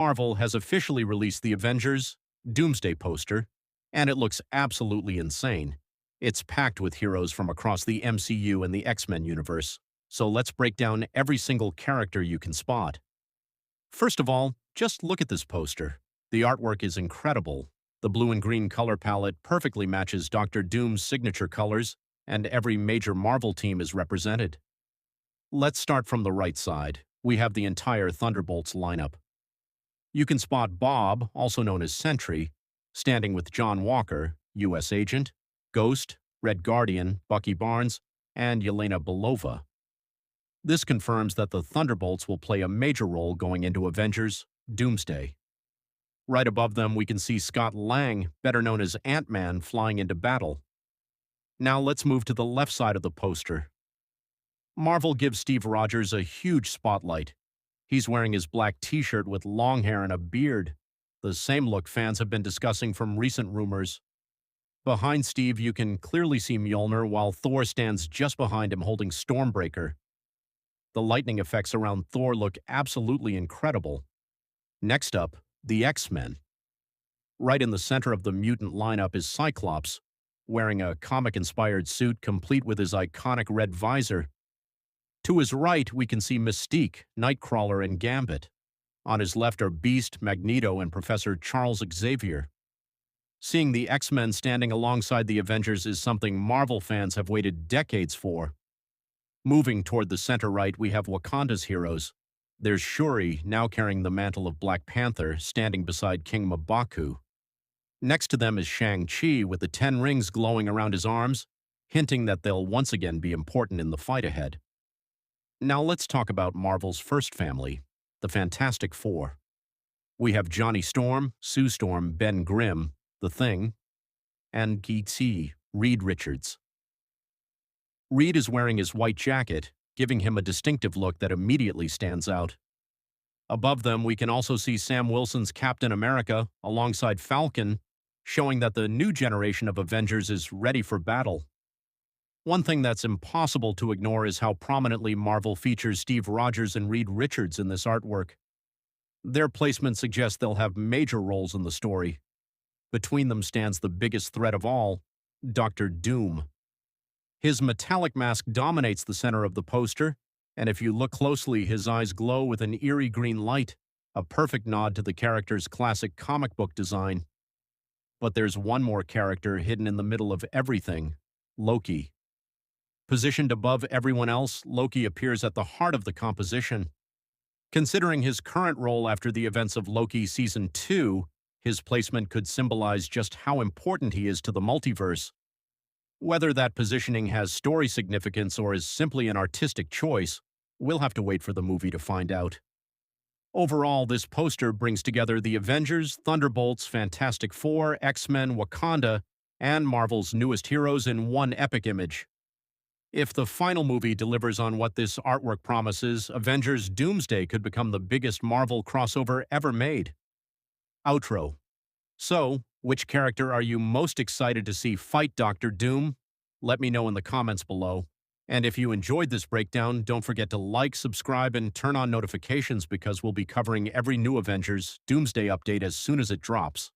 Marvel has officially released the Avengers Doomsday poster, and it looks absolutely insane. It's packed with heroes from across the MCU and the X-Men universe, so let's break down every single character you can spot. First of all, just look at this poster. The artwork is incredible. The blue and green color palette perfectly matches Doctor Doom's signature colors, and every major Marvel team is represented. Let's start from the right side. We have the entire Thunderbolts lineup. You can spot Bob, also known as Sentry, standing with John Walker, U.S. Agent, Ghost, Red Guardian, Bucky Barnes, and Yelena Belova. This confirms that the Thunderbolts will play a major role going into Avengers Doomsday. Right above them, we can see Scott Lang, better known as Ant-Man, flying into battle. Now let's move to the left side of the poster. Marvel gives Steve Rogers a huge spotlight. He's wearing his black t-shirt with long hair and a beard, the same look fans have been discussing from recent rumors. Behind Steve, you can clearly see Mjolnir, while Thor stands just behind him holding Stormbreaker. The lightning effects around Thor look absolutely incredible. Next up, the X-Men. Right in the center of the mutant lineup is Cyclops, wearing a comic-inspired suit complete with his iconic red visor. To his right, we can see Mystique, Nightcrawler, and Gambit. On his left are Beast, Magneto, and Professor Charles Xavier. Seeing the X-Men standing alongside the Avengers is something Marvel fans have waited decades for. Moving toward the center right, we have Wakanda's heroes. There's Shuri, now carrying the mantle of Black Panther, standing beside King M'Baku. Next to them is Shang-Chi with the 10 rings glowing around his arms, hinting that they'll once again be important in the fight ahead. Now let's talk about Marvel's first family, the Fantastic Four. We have Johnny Storm, Sue Storm, Ben Grimm, The Thing, and Geetsy, Reed Richards. Reed is wearing his white jacket, giving him a distinctive look that immediately stands out. Above them, we can also see Sam Wilson's Captain America alongside Falcon, showing that the new generation of Avengers is ready for battle. One thing that's impossible to ignore is how prominently Marvel features Steve Rogers and Reed Richards in this artwork. Their placement suggests they'll have major roles in the story. Between them stands the biggest threat of all, Doctor Doom. His metallic mask dominates the center of the poster, and if you look closely, his eyes glow with an eerie green light, a perfect nod to the character's classic comic book design. But there's one more character hidden in the middle of everything, Loki. Positioned above everyone else, Loki appears at the heart of the composition. Considering his current role after the events of Loki Season 2, his placement could symbolize just how important he is to the multiverse. Whether that positioning has story significance or is simply an artistic choice, we'll have to wait for the movie to find out. Overall, this poster brings together the Avengers, Thunderbolts, Fantastic Four, X-Men, Wakanda, and Marvel's newest heroes in one epic image. If the final movie delivers on what this artwork promises, Avengers Doomsday could become the biggest Marvel crossover ever made. Outro. So, which character are you most excited to see fight Doctor Doom? Let me know in the comments below. And if you enjoyed this breakdown, don't forget to like, subscribe, and turn on notifications because we'll be covering every new Avengers Doomsday update as soon as it drops.